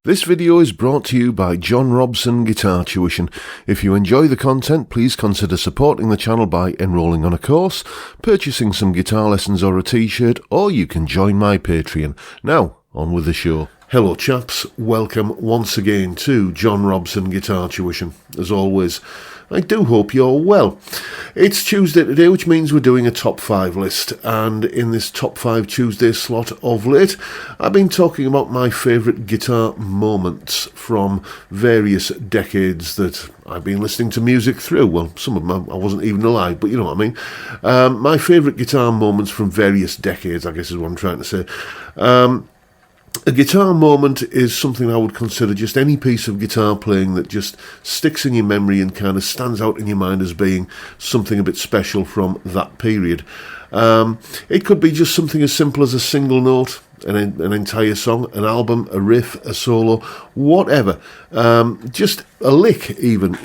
This video is brought to you by John Robson Guitar Tuition. If you enjoy the content, please consider supporting the channel by enrolling on a course, purchasing some guitar lessons or a t-shirt, or you can join my Patreon. Now, on with the show. Hello chaps, welcome once again to John Robson Guitar Tuition. As always, I do hope you're well. It's Tuesday today, which means we're doing a top 5 list, and in this top 5 Tuesday slot of late, I've been talking about my favourite guitar moments from various decades that I've been listening to music through. Well, some of them I wasn't even alive, but you know what I mean. My favourite guitar moments from various decades, I guess is what I'm trying to say. A guitar moment is something I would consider just any piece of guitar playing that just sticks in your memory and kind of stands out in your mind as being something a bit special from that period. It could be just something as simple as a single note, an entire song, an album, a riff, a solo, whatever. Just a lick even,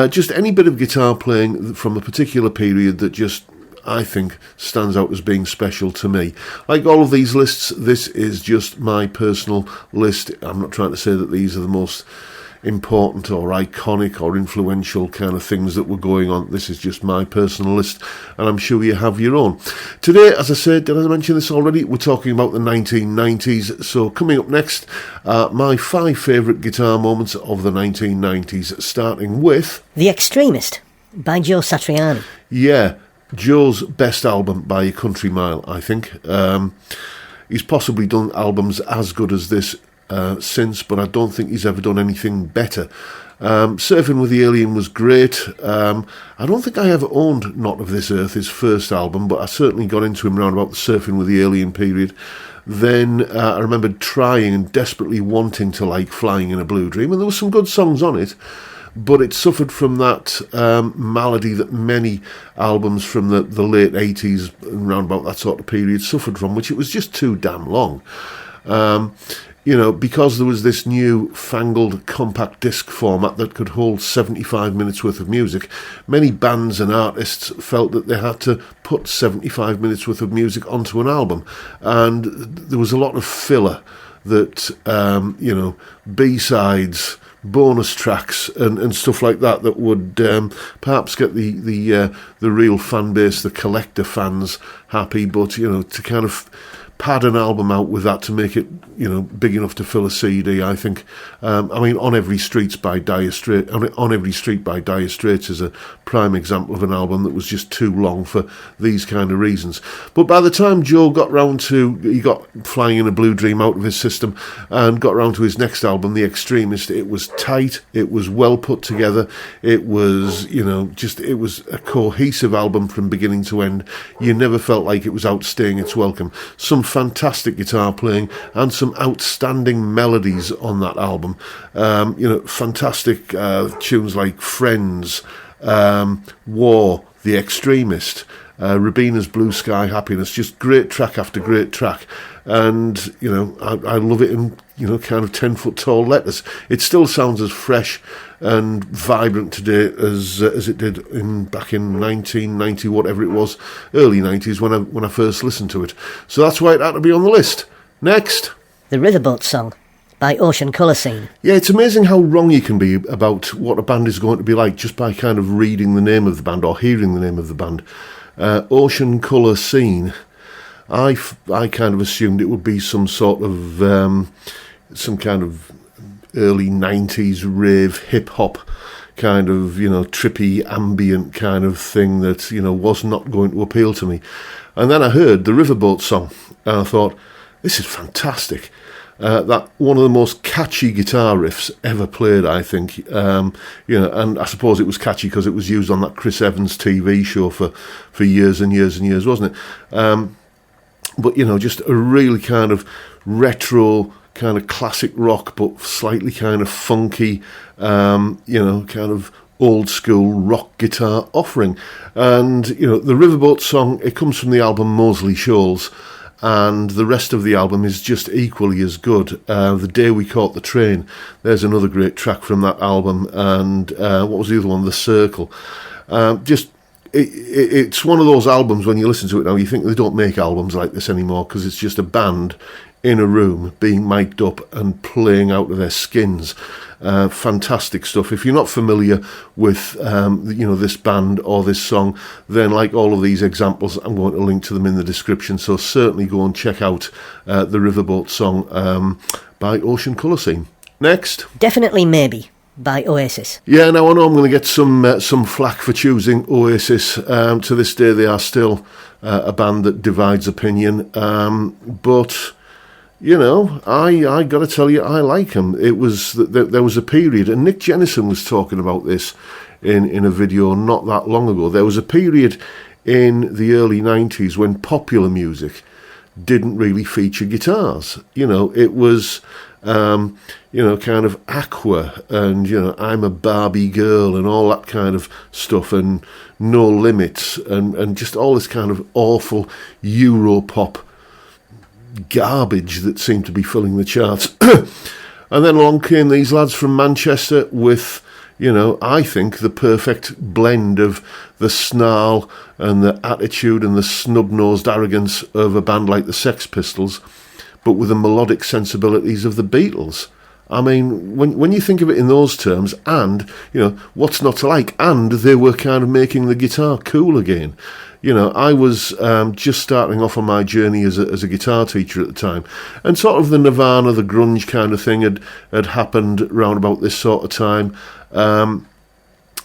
just any bit of guitar playing from a particular period that just, I think, stands out as being special to me. Like all of these lists, this is just my personal list. I'm not trying to say that these are the most important or iconic or influential kind of things that were going on. This is just my personal list, and I'm sure you have your own. Today, as I said, did I mention this already? We're talking about the 1990s. So coming up next, my 5 favourite guitar moments of the 1990s, starting with The Extremist by Joe Satriani. Yeah, Joe's best album by a country mile, I think. He's possibly done albums as good as this since, but I don't think he's ever done anything better. Surfing with the Alien was great. I don't think I ever owned Not of This Earth, his first album, but I certainly got into him around about the Surfing with the Alien period. Then I remember trying and desperately wanting to like Flying in a Blue Dream, and there were some good songs on it, but it suffered from that malady that many albums from the late 80s, around about that sort of period, suffered from, which it was just too damn long. Because there was this new fangled compact disc format that could hold 75 minutes worth of music, many bands and artists felt that they had to put 75 minutes worth of music onto an album. And there was a lot of filler that, B-sides, bonus tracks and stuff like that would perhaps get the real fan base, the collector fans, happy, but to kind of pad an album out with that to make it big enough to fill a CD, I think. On Every Street by Dire Straits, On Every Street by Dire Straits is a prime example of an album that was just too long for these kind of reasons. But by the time Joe got round to, he got Flying in a Blue Dream out of his system and got round to his next album, The Extremist, it was tight, it was well put together, it was, it was a cohesive album from beginning to end. You never felt like it was outstaying its welcome. Some fantastic guitar playing and some outstanding melodies on that album. Fantastic tunes like Friends, War, The Extremist, Rabina's Blue Sky Happiness, just great track after great track. And, I love it in, kind of 10-foot tall letters. It still sounds as fresh and vibrant today as it did back in 1990, whatever it was, early 90s when I first listened to it. So that's why it had to be on the list. Next, The Riverboat Song by Ocean Colour Scene. Yeah, it's amazing how wrong you can be about what a band is going to be like just by kind of reading the name of the band or hearing the name of the band. Ocean Colour Scene. I kind of assumed it would be some sort of early 90s rave hip-hop kind of, trippy ambient kind of thing that, was not going to appeal to me. And then I heard The Riverboat Song and I thought, this is fantastic. That one of the most catchy guitar riffs ever played, I think. And I suppose it was catchy because it was used on that Chris Evans TV show for years and years and years, wasn't it? But, just a really kind of retro, kind of classic rock, but slightly kind of funky, kind of old school rock guitar offering. And, the Riverboat Song, it comes from the album Moseley Shoals, and the rest of the album is just equally as good. The Day We Caught the Train, there's another great track from that album, and what was the other one? The Circle. It's one of those albums, when you listen to it now, you think they don't make albums like this anymore, because it's just a band in a room being mic'd up and playing out of their skins. Fantastic stuff. If you're not familiar with this band or this song, then like all of these examples, I'm going to link to them in the description, so certainly go and check out the Riverboat song by Ocean Colour Scene. Next, Definitely Maybe by Oasis. Yeah, now I know I'm going to get some flack for choosing Oasis. To this day they are still a band that divides opinion, but you know, I got to tell you, I like them. It was there was a period, and Nick Jennison was talking about this in a video not that long ago. There was a period in the early 90s when popular music didn't really feature guitars. You know, it was kind of Aqua and, I'm a Barbie girl and all that kind of stuff, and No Limits and just all this kind of awful Europop garbage that seemed to be filling the charts. And then along came these lads from Manchester with, I think the perfect blend of the snarl and the attitude and the snub-nosed arrogance of a band like the Sex Pistols, but with the melodic sensibilities of the Beatles. I mean, when you think of it in those terms, and, what's not to like, and they were kind of making the guitar cool again. I was just starting off on my journey as a guitar teacher at the time, and sort of the Nirvana, the grunge kind of thing had happened round about this sort of time.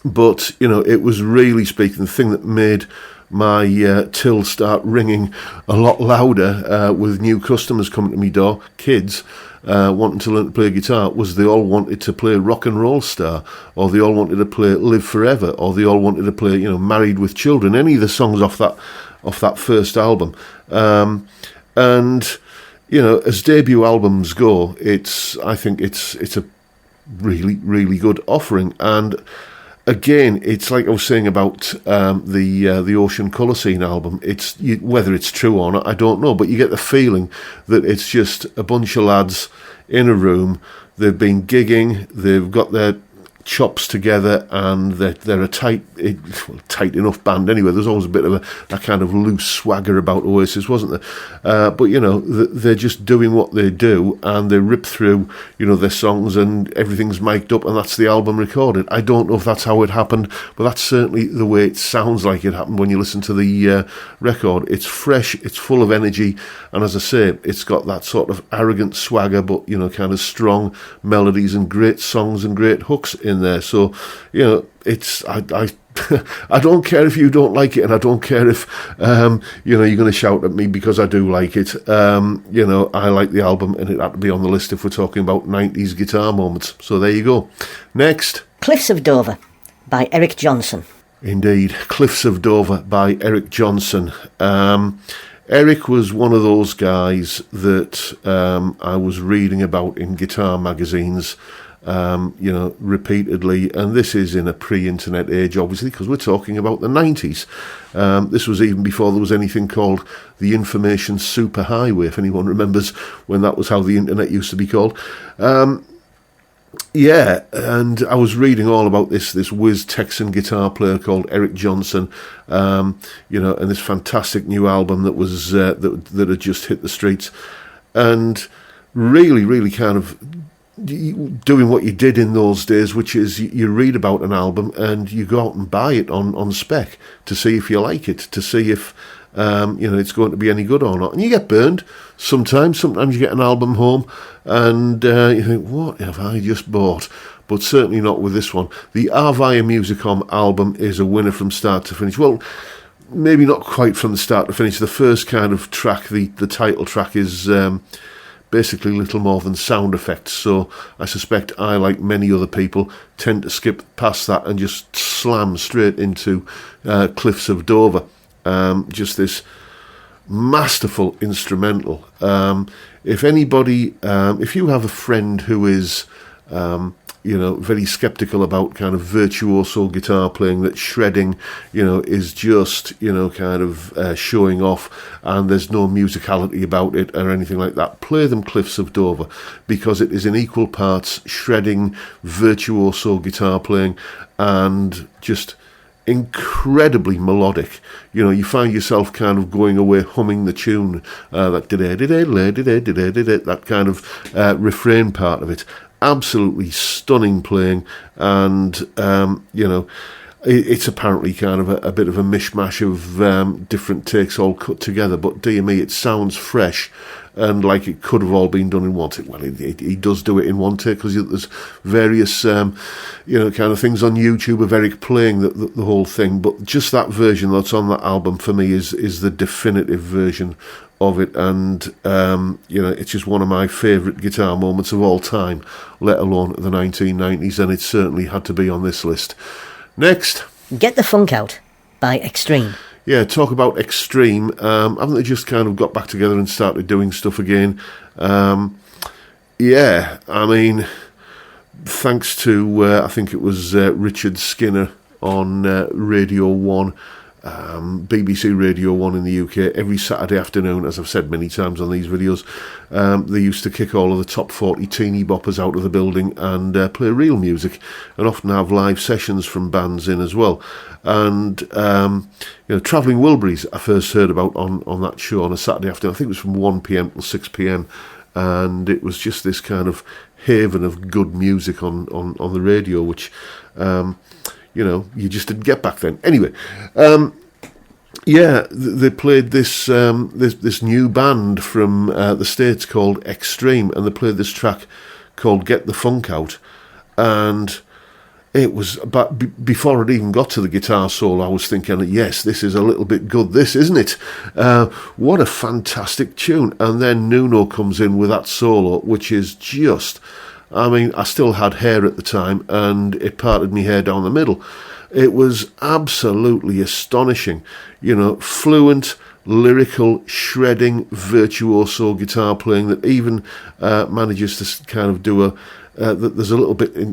But, it was really speaking, the thing that made my till start ringing a lot louder with new customers coming to me door, kids wanting to learn to play guitar, was they all wanted to play Rock and Roll Star, or they all wanted to play Live Forever, or they all wanted to play, Married with Children, any of the songs off that first album. And, as debut albums go, I think it's a really, really good offering. And again, it's like I was saying about the Ocean Colour Scene album. Whether it's true or not, I don't know, but you get the feeling that it's just a bunch of lads in a room. They've been gigging, they've got their chops together, and they're a tight enough band anyway. There's always a bit of a kind of loose swagger about Oasis, wasn't there? But they're just doing what they do, and they rip through their songs, and everything's mic'd up, and that's the album recorded. I don't know if that's how it happened, but that's certainly the way it sounds like it happened when you listen to the record. It's fresh, it's full of energy, and as I say, it's got that sort of arrogant swagger, but kind of strong melodies and great songs and great hooks in there. So it's I I don't care if you don't like it, and I don't care if you're going to shout at me because I do like it. I like the album, and it had to be on the list if we're talking about 90s guitar moments. So there you go. Next, Cliffs of Dover by Eric Johnson. Indeed, Cliffs of Dover by Eric Johnson. Eric was one of those guys that I was reading about in guitar magazines, repeatedly, and this is in a pre-internet age, obviously, because we're talking about the 90s. This was even before there was anything called the information superhighway, if anyone remembers when that was how the internet used to be called. And I was reading all about this whiz Texan guitar player called Eric Johnson, and this fantastic new album that was that had just hit the streets, and really, really kind of doing what you did in those days, which is you read about an album and you go out and buy it on spec to see if you like it, to see if it's going to be any good or not. And you get burned sometimes you get an album home and you think, what have I just bought? But certainly not with this one. The Arvia Musicom album is a winner from start to finish. Well, maybe not quite from the start to finish. The first kind of track, the title track, is basically little more than sound effects, so I suspect I, like many other people, tend to skip past that and just slam straight into Cliffs of Dover. Just this masterful instrumental. If you have a friend who is very sceptical about kind of virtuoso guitar playing, that shredding, is just, kind of showing off, and there's no musicality about it or anything like that, play them Cliffs of Dover, because it is in equal parts shredding, virtuoso guitar playing, and just incredibly melodic. You know, you find yourself kind of going away humming the tune, that kind of refrain part of it. Absolutely stunning playing, and you know, it's apparently kind of a bit of a mishmash of different takes all cut together, but dear me, it sounds fresh and like it could have all been done in one take. Well, he does do it in one take, because there's various kind of things on YouTube of Eric playing the whole thing, but just that version that's on that album for me is the definitive version of it, and it's just one of my favourite guitar moments of all time, let alone the 1990s, and it certainly had to be on this list. Next, Get the Funk Out by Extreme. Yeah, talk about Extreme. Haven't they just kind of got back together and started doing stuff again? Yeah, I mean, thanks to, I think it was Richard Skinner on Radio 1, BBC Radio 1 in the UK, every Saturday afternoon, as I've said many times on these videos, they used to kick all of the top 40 teeny boppers out of the building and play real music, and often have live sessions from bands in as well. And Travelling Wilburys I first heard about on that show on a Saturday afternoon. I think it was from 1pm till 6pm, and it was just this kind of haven of good music on the radio, which you just didn't get back then. Anyway, they played this this new band from the States called Extreme, and they played this track called Get the Funk Out, and it was about before it even got to the guitar solo, I was thinking, yes, this is a little bit good, this, isn't it? What a fantastic tune. And then Nuno comes in with that solo, which is just, I mean, I still had hair at the time, and it parted me hair down the middle. It was absolutely astonishing. Fluent, lyrical, shredding, virtuoso guitar playing that even manages to kind of do there's a little bit in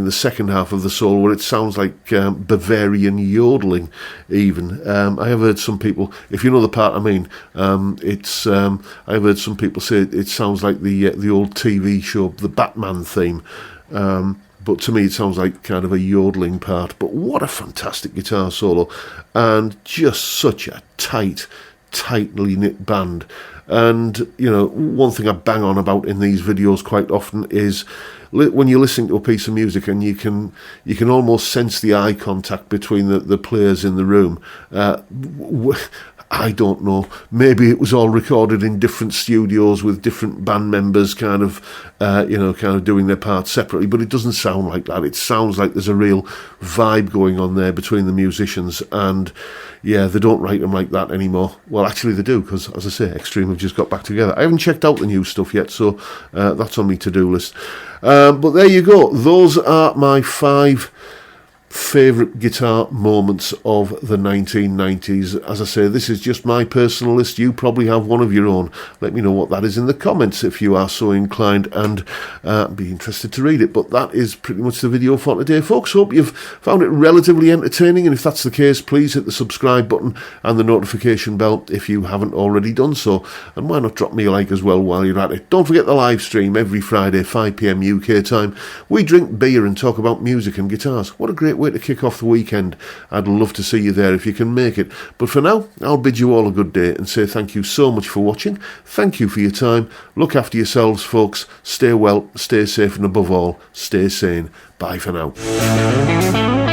the second half of the solo where it sounds like Bavarian yodeling even. I have heard some people, if you know the part I mean, I've heard some people say it sounds like the old TV show, the Batman theme. But to me it sounds like kind of a yodeling part. But what a fantastic guitar solo, and just such a tightly knit band. And one thing I bang on about in these videos quite often is when you're listening to a piece of music and you can almost sense the eye contact between the players in the room. I don't know. Maybe it was all recorded in different studios with different band members kind of doing their parts separately, but it doesn't sound like that. It sounds like there's a real vibe going on there between the musicians, and yeah, they don't write them like that anymore. Well, actually they do, because as I say, Extreme have just got back together. I haven't checked out the new stuff yet, so that's on my to-do list. But there you go. Those are my 5 favourite guitar moments of the 1990s. As I say, this is just my personal list. You probably have one of your own. Let me know what that is in the comments if you are so inclined, and be interested to read it. But that is pretty much the video for today, folks. Hope you've found it relatively entertaining, and if that's the case, please hit the subscribe button and the notification bell if you haven't already done so, and why not drop me a like as well while you're at it. Don't forget the live stream every Friday 5pm UK time. We drink beer and talk about music and guitars. What a great way to kick off the weekend. I'd love to see you there if you can make it. But for now, I'll bid you all a good day and say thank you so much for watching. Thank you for your time. Look after yourselves, folks. Stay well, stay safe, and above all, stay sane. Bye for now.